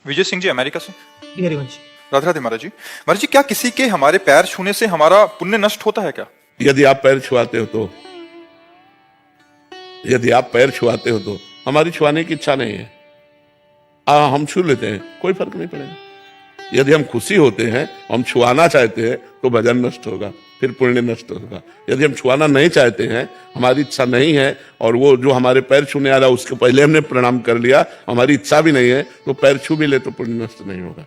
Vijay Singh ji America से। हरिवंश। राधे राधे महाराज जी। महाराज जी, क्या किसी के हमारे पैर छूने से हमारा पुण्य नष्ट होता है क्या? यदि आप पैर छुआते हो तो हमारी छुआने की इच्छा नहीं है, हम छू लेते हैं, कोई फर्क नहीं पड़ेगा। यदि हम खुशी होते हैं, हम छुआना चाहते हैं, तो भजन नष्ट होगा, फिर पुण्य नष्ट होगा। यदि हम छुआना नहीं चाहते हैं, हमारी इच्छा नहीं है, और वो जो हमारे पैर छूने आ रहा है उसके पहले हमने प्रणाम कर लिया, हमारी इच्छा भी नहीं है, तो पैर छू भी ले तो पुण्य नष्ट नहीं होगा।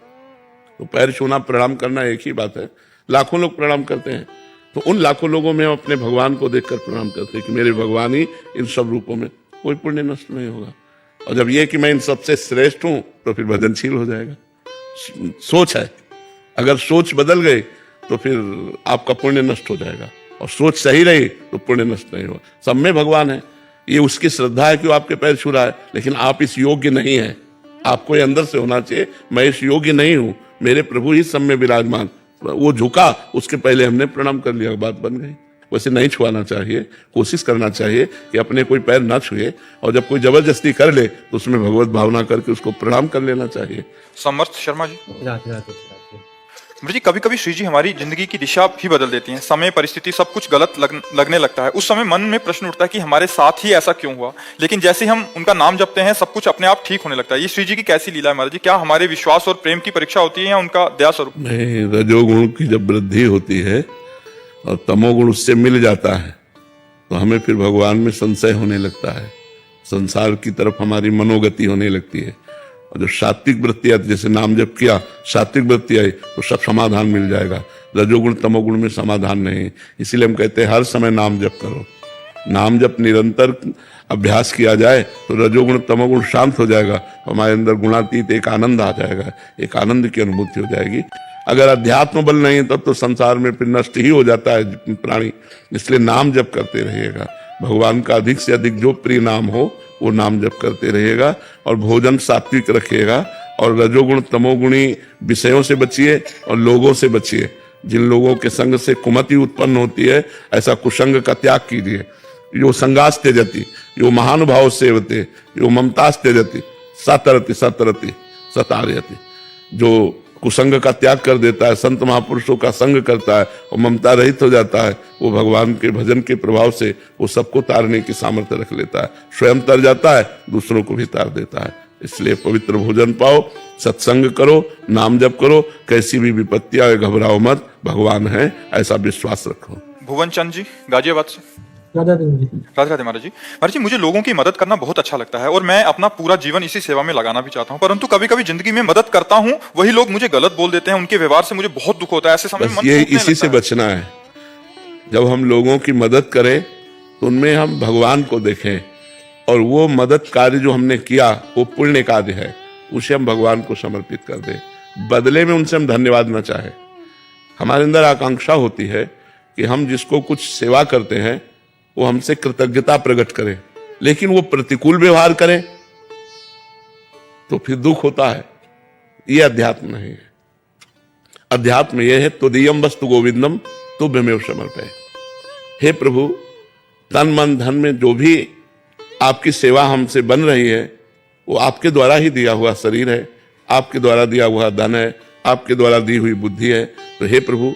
तो पैर छूना, प्रणाम करना एक ही बात है। लाखों लोग प्रणाम करते हैं, तो उन लाखों लोगों में हम अपने भगवान को देखकर प्रणाम करते हैं कि मेरे भगवान ही इन सब रूपों में, कोई पुण्य नष्ट नहीं होगा। और जब ये कि मैं इन सबसे श्रेष्ठ हूं, तो फिर भजनशील हो जाएगा। सोच है, अगर सोच बदल गई तो फिर आपका पुण्य नष्ट हो जाएगा, और सोच सही रही तो पुण्य नष्ट नहीं होगा। सब में भगवान है, ये उसकी श्रद्धा है कि वो आपके पैर छू रहा है, लेकिन आप इस योग्य नहीं है। आपको ये अंदर से होना चाहिए, मैं इस योग्य नहीं हूं, मेरे प्रभु ही सब में विराजमान। वो झुका, उसके पहले हमने प्रणाम कर लिया, बात बन गई। वैसे नहीं छुआना चाहिए, कोशिश करना चाहिए कि अपने कोई पैर ना छुए, और जब कोई जबरदस्ती कर ले तो उसमें भगवत भावना करके उसको प्रणाम कर लेना चाहिए। समर्थ शर्मा जी। राधे राधे। महाराज जी, कभी कभी श्री जी हमारी जिंदगी की दिशा ही बदल देती हैं, समय परिस्थिति सब कुछ गलत लगने लगता है। उस समय मन में प्रश्न उठता है कि हमारे साथ ही ऐसा क्यों हुआ, लेकिन जैसे ही हम उनका नाम जपते हैं सब कुछ अपने आप ठीक होने लगता है। ये श्री जी की कैसी लीला है महाराज जी? क्या हमारे विश्वास और प्रेम की परीक्षा होती है या उनका दया स्वरूप? नहीं, रजोगुण की जब वृद्धि होती है और तमोगुण उससे मिल जाता है, तो हमें फिर भगवान में संशय होने लगता है, संसार की तरफ हमारी मनोगति होने लगती है। और जब सात्विक वृत्ति आती, जैसे नाम जप किया, सात्विक वृत्ति आई, तो सब समाधान मिल जाएगा। रजोगुण तमोगुण में समाधान नहीं, इसीलिए हम कहते हैं हर समय नाम जप करो। नाम जप निरंतर अभ्यास किया जाए तो रजोगुण तमोगुण शांत हो जाएगा, हमारे अंदर गुणातीत एक आनंद आ जाएगा, एक आनंद की अनुभूति हो जाएगी। अगर अध्यात्म बल नहीं है तब तो संसार में फिर नष्ट ही हो जाता है प्राणी। इसलिए नाम जप करते रहिएगा, भगवान का अधिक से अधिक जो प्रिय नाम हो वो नाम जप करते रहिएगा, और भोजन सात्विक रखिएगा, और रजोगुण तमोगुणी विषयों से बचिए और लोगों से बचिए। जिन लोगों के संग से कुमति उत्पन्न होती है, ऐसा कुसंग का त्याग कीजिए। यो संगास त्यजति, यो महानुभाव सेवते, यो ममतास त्यजति, सतरति सतरति सतारयति। जो कुसंग का त्याग कर देता है, संत महापुरुषों का संग करता है और ममता रहित हो जाता है, वो भगवान के भजन के प्रभाव से वो सबको तारने की सामर्थ्य रख लेता है, स्वयं तर जाता है, दूसरों को भी तार देता है। इसलिए पवित्र भोजन पाओ, सत्संग करो, नाम जप करो, कैसी भी विपत्ति आए घबराओ मत, भगवान है ऐसा विश्वास रखो। भुवन चंद जी गाजियाबाद से। राधे राधे। राधे राधे महाराज जी। महाराज जी, मुझे लोगों की मदद करना बहुत अच्छा लगता है और मैं अपना पूरा जीवन इसी सेवा में लगाना भी चाहता हूँ, परंतु कभी कभी जिंदगी में मदद करता हूँ, वही लोग मुझे गलत बोल देते हैं, उनके व्यवहार से मुझे बहुत दुख होता है। ऐसे समय मन ये टूटने इसी से लगता है। बचना है। जब हम लोगों की मदद करें तो उनमें हम भगवान को देखें, और वो मदद कार्य जो हमने किया वो पुण्य कार्य है, उसे हम भगवान को समर्पित कर दें। बदले में उनसे हम धन्यवाद न चाहें। हमारे अंदर आकांक्षा होती है कि हम जिसको कुछ सेवा करते हैं वो हमसे कृतज्ञता प्रकट करे, लेकिन वो प्रतिकूल व्यवहार करे तो फिर दुख होता है। ये अध्यात्म नहीं है। अध्यात्म ये है, तुदीयम वस्तु गोविंदम तुभ्यमेव समर्पये। हे प्रभु, तन मन धन में जो भी आपकी सेवा हमसे बन रही है, वो आपके द्वारा ही दिया हुआ शरीर है, आपके द्वारा दिया हुआ धन है, आपके द्वारा दी हुई बुद्धि है, तो हे प्रभु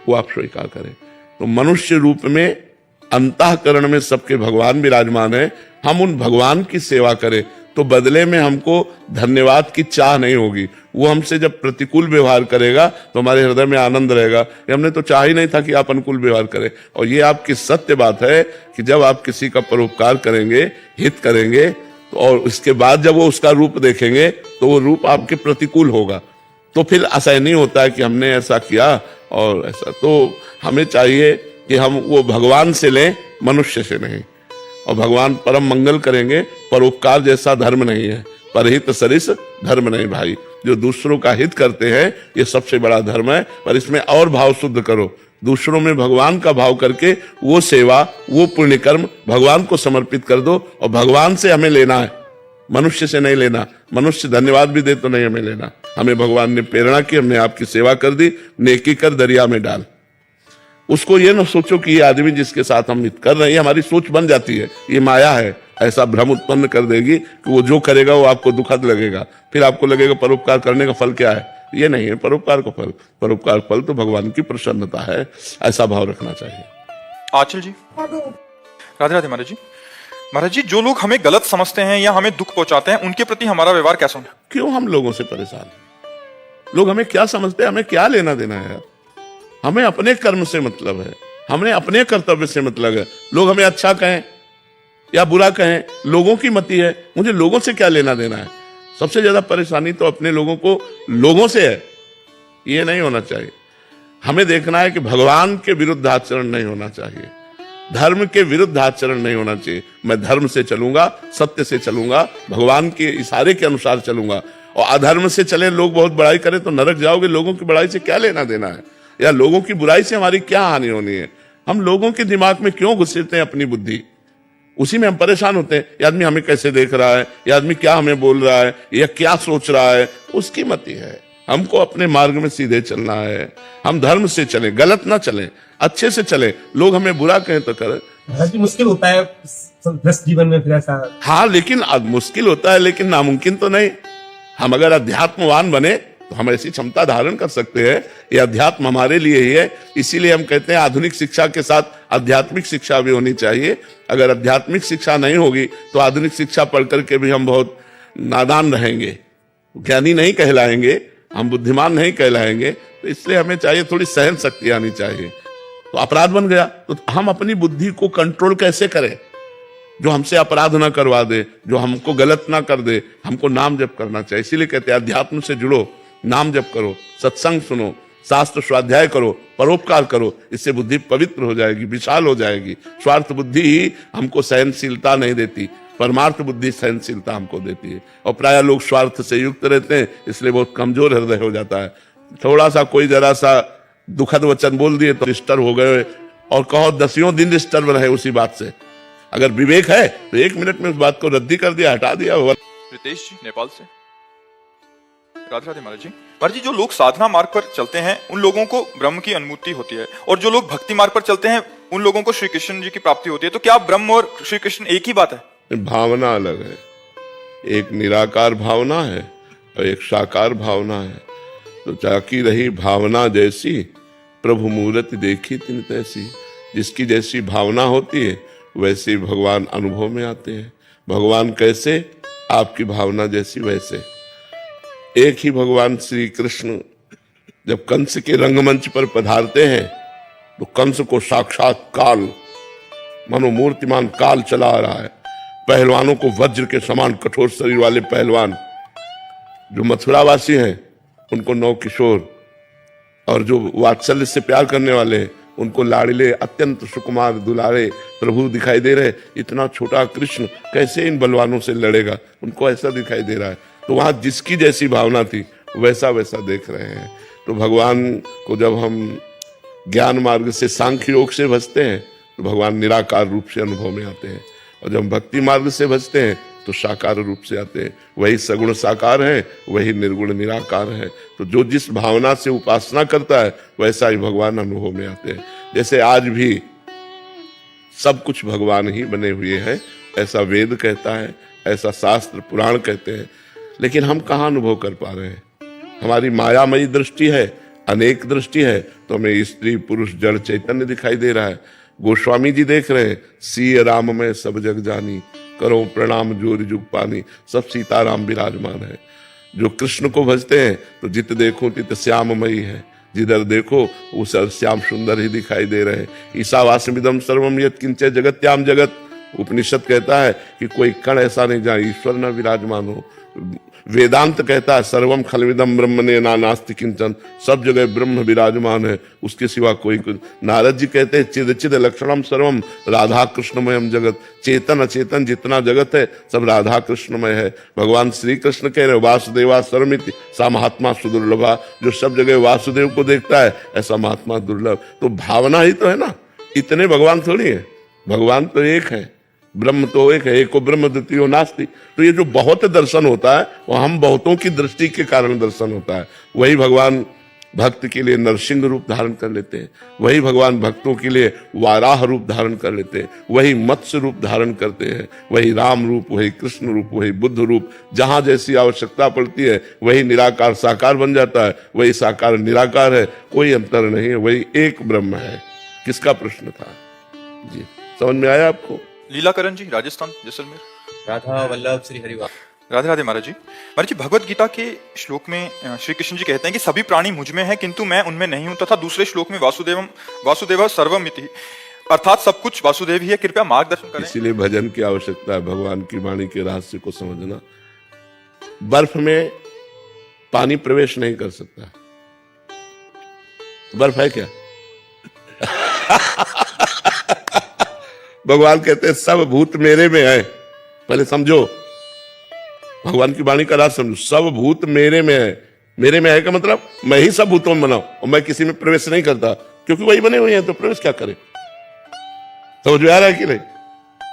वो आप स्वीकार करें। तो मनुष्य रूप में अंतःकरण में सबके भगवान विराजमान है, हम उन भगवान की सेवा करें तो बदले में हमको धन्यवाद की चाह नहीं होगी। वो हमसे जब प्रतिकूल व्यवहार करेगा तो हमारे हृदय में आनंद रहेगा, हमने तो चाह ही नहीं था कि आप अनुकूल व्यवहार करें। और ये आपकी सत्य बात है कि जब आप किसी का परोपकार करेंगे, हित करेंगे, तो और इसके बाद जब वो उसका रूप देखेंगे तो वो रूप आपके प्रतिकूल होगा। तो फिर ऐसा नहीं होता है कि हमने ऐसा किया और ऐसा। तो हमें चाहिए कि हम वो भगवान से लें, मनुष्य से नहीं। और भगवान परम मंगल करेंगे। परोपकार जैसा धर्म नहीं है, परहित सरिस धर्म नहीं भाई। जो दूसरों का हित करते हैं ये सबसे बड़ा धर्म है, पर इसमें और भाव शुद्ध करो। दूसरों में भगवान का भाव करके वो सेवा, वो पुण्य कर्म भगवान को समर्पित कर दो, और भगवान से हमें लेना है, मनुष्य से नहीं लेना। मनुष्य धन्यवाद भी दे तो नहीं हमें लेना। हमें भगवान ने प्रेरणा की, हमने आपकी सेवा कर दी, नेकी कर दरिया में डाल। उसको ये ना सोचो कि ये आदमी जिसके साथ हम हित कर रहे हैं, हमारी सोच बन जाती है, ये माया है। ऐसा भ्रम उत्पन्न कर देगी कि वो जो करेगा वो आपको दुखद लगेगा, फिर आपको लगेगा परोपकार करने का फल क्या है। ये नहीं है परोपकार का फल। परोपकार फल तो भगवान की प्रसन्नता है, ऐसा भाव रखना चाहिए। आचल जी। राधे राधे महाराज जी। महाराज जी, जो लोग हमें गलत समझते हैं या हमें दुख पहुंचाते हैं, उनके प्रति हमारा व्यवहार कैसा होना? क्यों हम लोगों से परेशान हैं? लोग हमें क्या समझते हैं, हमें क्या लेना देना है यार? हमें अपने कर्म से मतलब है, हमें अपने कर्तव्य से मतलब है। लोग हमें अच्छा कहें या बुरा कहें, लोगों की मति है, मुझे लोगों से क्या लेना देना है। सबसे ज्यादा परेशानी तो अपने लोगों को लोगों से है, ये नहीं होना चाहिए। हमें देखना है कि भगवान के विरुद्ध आचरण नहीं होना चाहिए, धर्म के विरुद्ध आचरण नहीं होना चाहिए। मैं धर्म से चलूंगा, सत्य से चलूंगा, भगवान के इशारे के अनुसार चलूंगा। और अधर्म से चले, लोग बहुत बड़ाई करें तो नरक जाओगे। लोगों की बड़ाई से क्या लेना देना है, या लोगों की बुराई से हमारी क्या हानि होनी है? हम लोगों के दिमाग में क्यों घुसेड़ते हैं अपनी बुद्धि? उसी में हम परेशान होते हैं। ये आदमी हमें कैसे देख रहा है, ये आदमी क्या हमें बोल रहा है, या क्या सोच रहा है, उसकी मति है। हमको अपने मार्ग में सीधे चलना है। हम धर्म से चलें, गलत ना चलें, अच्छे से चलें। लोग हमें बुरा कहें तो करें। मुश्किल होता है व्यस्त जीवन में फिर ऐसा। हाँ, लेकिन मुश्किल होता है, लेकिन नामुमकिन तो नहीं। हम अगर अध्यात्मवान बने तो हम ऐसी क्षमता धारण कर सकते हैं। ये अध्यात्म हमारे लिए ही है। इसीलिए हम कहते हैं आधुनिक शिक्षा के साथ आध्यात्मिक शिक्षा भी होनी चाहिए। अगर आध्यात्मिक शिक्षा नहीं होगी तो आधुनिक शिक्षा पढ़ करके भी हम बहुत नादान रहेंगे, ज्ञानी नहीं कहलाएंगे, हम बुद्धिमान नहीं कहलाएंगे। तो इसलिए हमें चाहिए थोड़ी सहन शक्ति आनी चाहिए। तो अपराध बन गया तो हम अपनी बुद्धि को कंट्रोल कैसे करें, जो हमसे अपराध ना करवा दे, जो हमको गलत ना कर दे। हमको नाम जप करना चाहिए। इसीलिए कहते हैं अध्यात्म से जुड़ो, नाम जप करो, सत्संग सुनो, शास्त्र स्वाध्याय करो, परोपकार करो। इससे बुद्धि पवित्र हो जाएगी, विशाल हो जाएगी। स्वार्थ बुद्धि ही हमको सहनशीलता नहीं देती, परमार्थ बुद्धि सहनशीलता हमको देती है। और प्राय लोग स्वार्थ से युक्त रहते हैं, इसलिए बहुत कमजोर हृदय हो जाता है। थोड़ा सा कोई जरा सा दुखद वचन बोल दिए तो डिस्टर्ब हो गए, और कहो 10 दिन डिस्टर्ब रहे उसी बात से। अगर विवेक है तो 1 मिनट में उस बात को रद्दी कर दिया, हटा दिया। रितेश जी नेपाल से। राधे राधे महाराज जी। महाराज जी, जो लोग साधना मार्ग पर चलते हैं उन लोगों को ब्रह्म की अनुभूति होती है, और जो लोग भक्ति मार्ग पर चलते हैं उन लोगों को श्री कृष्ण जी की प्राप्ति होती है। तो क्या ब्रह्म और श्री कृष्ण एक ही बात है? भावना अलग है। एक निराकार भावना है और एक साकार भावना है। तो चाकी रही भावना जैसी, प्रभु मूर्ति देखी तिन तैसी। जिसकी जैसी भावना होती है वैसे भगवान अनुभव में आते हैं। भगवान कैसे, आपकी भावना जैसी वैसे। एक ही भगवान श्री कृष्ण जब कंस के रंगमंच पर पधारते हैं तो कंस को साक्षात काल, मनोमूर्तिमान काल चला आ रहा है। पहलवानों को वज्र के समान कठोर शरीर वाले पहलवान, जो मथुरावासी हैं उनको नौ किशोर, और जो वात्सल्य से प्यार करने वाले हैं उनको लाड़िले अत्यंत सुकुमार दुलारे प्रभु दिखाई दे रहे। इतना छोटा कृष्ण कैसे इन बलवानों से लड़ेगा, उनको ऐसा दिखाई दे रहा है। तो वहां जिसकी जैसी भावना थी वैसा वैसा देख रहे हैं। तो भगवान को जब हम ज्ञान मार्ग से, सांख्य योग से भजते हैं तो भगवान निराकार रूप से अनुभव में आते हैं, और जब भक्ति मार्ग से भजते हैं तो साकार रूप से आते हैं। वही सगुण साकार है, वही निर्गुण निराकार है। तो जो जिस भावना से उपासना करता है वैसा ही भगवान अनुभव में आते हैं। जैसे आज भी सब कुछ भगवान ही बने हुए हैं, ऐसा वेद कहता है, ऐसा शास्त्र पुराण कहते हैं। लेकिन हम कहाँ अनुभव कर पा रहे हैं? हमारी मायामयी दृष्टि है, अनेक दृष्टि है, तो हमें स्त्री पुरुष जड़ चैतन्य दिखाई दे रहा है। गोस्वामी जी देख रहे हैं, सिय राम में सब जग जानी, करो प्रणाम जोर जुग पानी। सब सीताराम विराजमान है। जो कृष्ण को भजते हैं तो जित देखो तित श्याममयी है, जिधर देखो वो श्याम सुंदर ही दिखाई दे रहे हैं। ईशावास्यमिदं सर्वम यत् किंचित् जगत्याम जगत। उपनिषद कहता है कि कोई कण ऐसा नहीं जहाँ ईश्वर न विराजमान हो। वेदांत कहता है सर्वम खलविदम ब्रह्मणे नास्ति किंचन, सब जगह ब्रह्म विराजमान है, उसके सिवा कोई कुछ। नारद जी कहते हैं चिद चिद लक्षणम सर्वम राधा कृष्णमयम जगत। चेतन अचेतन जितना जगत है सब राधा कृष्णमय है। भगवान श्री कृष्ण कह रहे वासुदेवा सर्वमिति सा महात्मा सुदुर्लभा। जो सब जगह वासुदेव को देखता है ऐसा महात्मा दुर्लभ। तो भावना ही तो है ना, इतने भगवान थोड़ी है। भगवान तो एक है, ब्रह्म तो एक है, एको ब्रह्म द्वितीयो नास्ति। तो ये जो बहुत दर्शन होता है वो हम बहुतों की दृष्टि के कारण दर्शन होता है। वही भगवान भक्त के लिए नरसिंह रूप धारण कर लेते हैं, वही भगवान भक्तों के लिए वाराह रूप धारण कर लेते हैं, वही मत्स्य रूप धारण करते हैं, वही राम रूप, वही कृष्ण रूप, वही बुद्ध रूप। जहां जैसी आवश्यकता पड़ती है वही निराकार साकार बन जाता है, वही साकार निराकार है, कोई अंतर नहीं है, वही एक ब्रह्म है। किसका प्रश्न था जी, समझ में आया आपको? लीलाकरण जी, राजस्थान, जैसलमेर। राधा वल्लभ श्री हरिवास। राधे राधे महाराज जी। महाराज जी, भगवत गीता के श्लोक में श्री कृष्ण जी कहते हैं कि सभी प्राणी मुझ में है किंतु मैं उनमें नहीं हूं, तथा दूसरे श्लोक में वासुदेव सर्वमिति, अर्थात सब कुछ वासुदेव ही है, कृपया मार्गदर्शन करें। इसीलिए भजन की आवश्यकता है, भगवान की वाणी के रहस्य को समझना। बर्फ में पानी प्रवेश नहीं कर सकता, बर्फ है क्या? भगवान कहते हैं सब भूत मेरे में है। पहले समझो, भगवान की वाणी का राज समझो, सब भूत मेरे में है। मेरे में है का मतलब मैं ही सब भूतों में बनाऊं और मैं किसी में प्रवेश नहीं करता, क्योंकि वही बने हुए हैं, तो प्रवेश क्या करे? समझ में आ रहा है कि नहीं?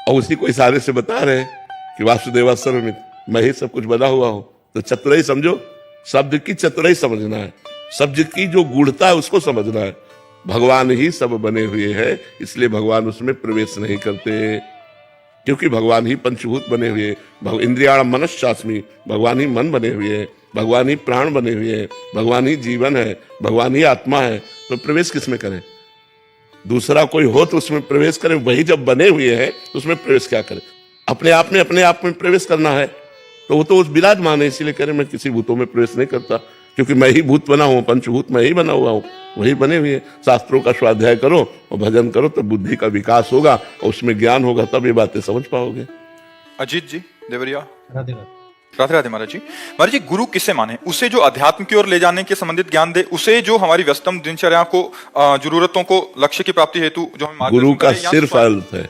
और उसी को इशारे से बता रहे हैं कि वासुदेवा सर्वमित, मैं ही सब कुछ बना हुआ हूं। तो चतुराई समझो, शब्द की चतुराई समझना है, शब्द की जो गूढ़ता है उसको समझना है। भगवान ही सब बने हुए हैं, इसलिए भगवान उसमें प्रवेश नहीं करते, क्योंकि भगवान ही पंचभूत बने हुए, इंद्रियाणाम मनश्चास्मि, भगवान ही मन बने हुए हैं, भगवान ही प्राण बने हुए हैं, भगवान ही जीवन है, भगवान ही आत्मा है। तो प्रवेश किसमें करें? दूसरा कोई हो तो उसमें प्रवेश करें, वही जब बने हुए हैं तो उसमें प्रवेश क्या करें? अपने आप में प्रवेश करना है, तो वो तो उस विराजमान है, इसीलिए करें मैं किसी भूतों में प्रवेश नहीं करता, क्योंकि मैं ही भूत बना हूं, पंचभूत मैं ही बना हुआ हूं, वही बने हुए। शास्त्रों का स्वाध्याय करो और भजन करो, तो बुद्धि का विकास होगा और उसमें ज्ञान होगा, तब ये बातें समझ पाओगे। अजीत जी, देवरिया। राधे राधे। राधे राधे महाराज जी। महाराज जी, गुरु किसे माने? उसे जो अध्यात्म की ओर ले जाने के संबंधित ज्ञान दे, उसे जो हमारी व्यस्तम दिनचर्या को, जरूरतों को, लक्ष्य की प्राप्ति हेतु जो हमें गुरु का सिर्फ अर्थ है,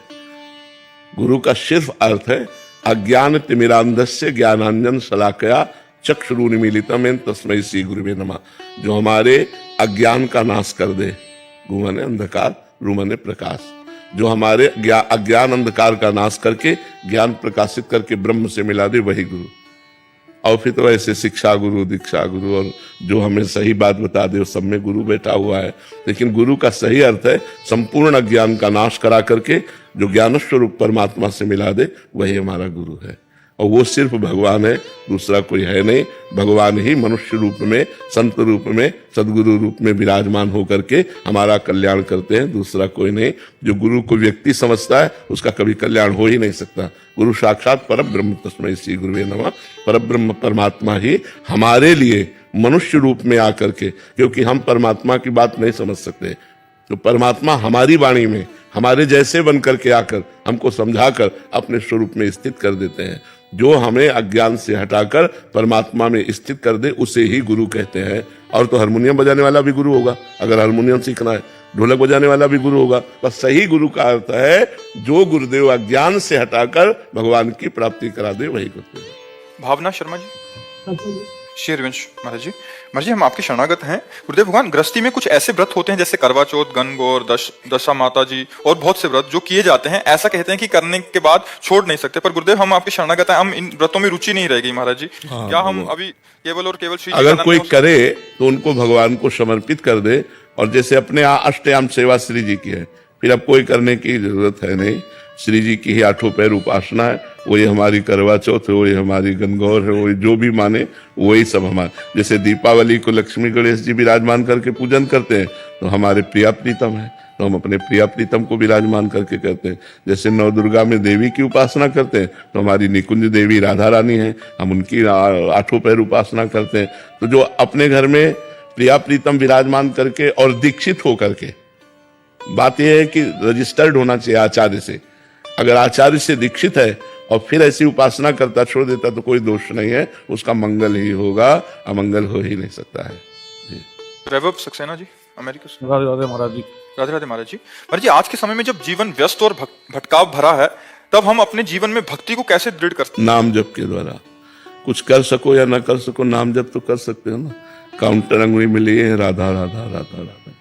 गुरु का सिर्फ अर्थ है अज्ञान तिमिरांधस्य ज्ञानांजन शलाकया चक्षुरुन्मीलितम तस्मै श्री गुरुवे नमः। जो हमारे अज्ञान का नाश कर दे, गु माने अंधकार, रु माने प्रकाश, जो हमारे अज्ञान अंधकार का नाश करके ज्ञान प्रकाशित करके ब्रह्म से मिला दे, वही गुरु। और फिर तो ऐसे शिक्षा गुरु, दीक्षा गुरु, और जो हमें सही बात बता दे, उस सब में गुरु बैठा हुआ है। लेकिन गुरु का सही अर्थ है संपूर्ण अज्ञान का नाश करा करके जो ज्ञान स्वरूप परमात्मा से मिला दे, वही हमारा गुरु है। और वो सिर्फ भगवान है, दूसरा कोई है नहीं। भगवान ही मनुष्य रूप में, संत रूप में, सदगुरु रूप में विराजमान होकर के हमारा कल्याण करते हैं, दूसरा कोई नहीं। जो गुरु को व्यक्ति समझता है उसका कभी कल्याण हो ही नहीं सकता। गुरु साक्षात परब्रह्म तस्मै श्री गुरुवे नमः। परब्रह्म परमात्मा ही हमारे लिए मनुष्य रूप में आकर के, क्योंकि हम परमात्मा की बात नहीं समझ सकते, तो परमात्मा हमारी वाणी में हमारे जैसे बन करके आकर हमको समझाकर अपने स्वरूप में स्थित कर देते हैं। जो हमें अज्ञान से हटाकर परमात्मा में स्थित कर दे, उसे ही गुरु कहते हैं। और तो हारमोनियम बजाने वाला भी गुरु होगा, अगर हारमोनियम सीखना है, ढोलक बजाने वाला भी गुरु होगा। बस सही गुरु का अर्थ है जो गुरुदेव अज्ञान से हटाकर भगवान की प्राप्ति करा दे, वही गुरुदेव। भावना शर्मा जी, शेरवंश महाराज जी। महाराज जी, हम आपके शरणागत हैं। गुरुदेव भगवान, गृहस्थी में कुछ ऐसे व्रत होते हैं जैसे करवा चौथ, गणगौर, दशा माता जी और बहुत से व्रत जो किए जाते हैं, ऐसा कहते हैं कि करने के बाद छोड़ नहीं सकते। पर गुरुदेव, हम आपके शरणागत हैं, हम इन व्रतों में रुचि नहीं रहेगी महाराज जी। क्या हम अभी केवल और केवल श्री जी अगर कोई करे तो उनको भगवान को समर्पित कर दे, और जैसे अपने अष्टयाम सेवा श्री जी की है, फिर अब कोई करने की जरूरत है नहीं। श्री जी की ही 8 पैर उपासना है, वही हमारी करवा चौथ है, वही हमारी गणगौर है, वही जो भी माने वही सब हमारे। जैसे दीपावली को लक्ष्मी गणेश जी विराजमान करके पूजन करते हैं, तो हमारे प्रिया प्रीतम है, तो हम अपने प्रिया प्रीतम को विराजमान करके करते हैं। जैसे नव दुर्गा में देवी की उपासना करते हैं, तो हमारी निकुंज देवी राधा रानी है, हम उनकी 8 पैर उपासना करते हैं। तो जो अपने घर में प्रिया प्रीतम विराजमान करके और दीक्षित होकर के, बात यह है कि रजिस्टर्ड होना चाहिए आचार्य से। अगर आचार्य से दीक्षित है और फिर ऐसी उपासना करता छोड़ देता तो कोई दोष नहीं है, उसका मंगल ही होगा, अमंगल हो ही नहीं सकता है जी। वैभव सक्सेना जी, अमेरिका से। राधे राधे महाराज जी। राधे राधे महाराज जी। महाराज जी, आज के समय में जब जीवन व्यस्त और भटकाव भरा है, तब हम अपने जीवन में भक्ति को कैसे दृढ़ कर सकते हैं? नाम जप के द्वारा। कुछ कर सको या ना कर सको, नाम जप तो कर सकते हो ना। काउंटर अंगुली में लिए राधा राधा राधा राधा,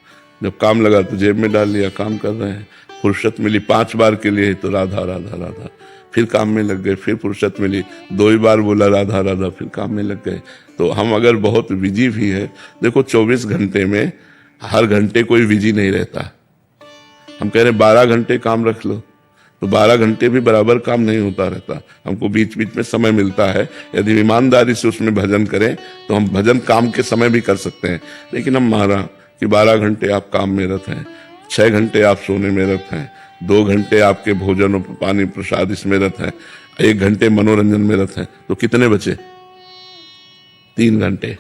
जब काम लगा तो जेब में डाल लिया, काम कर रहे हैं। फुर्सत मिली 5 बार के लिए तो राधा राधा राधा। फिर काम में लग गए, फिर फुर्सत मिली, 2 ही बार बोला राधा राधा, फिर काम में लग गए। तो हम अगर बहुत बिजी भी है, देखो 24 घंटे में हर घंटे कोई बिजी नहीं रहता। हम कह रहे 12 घंटे काम रख लो, तो 12 घंटे भी बराबर काम नहीं होता रहता। हमको बीच बीच में समय मिलता है, यदि ईमानदारी से उसमें भजन करें तो हम भजन काम के समय भी कर सकते हैं। लेकिन हम मारा कि 12 घंटे आप काम में रत हैं, 6 घंटे आप सोने में रत हैं, 2 घंटे आपके भोजन और पानी प्रसाद इसमें रत हैं, 1 घंटे मनोरंजन में रत हैं, तो कितने बचे? 3 घंटे।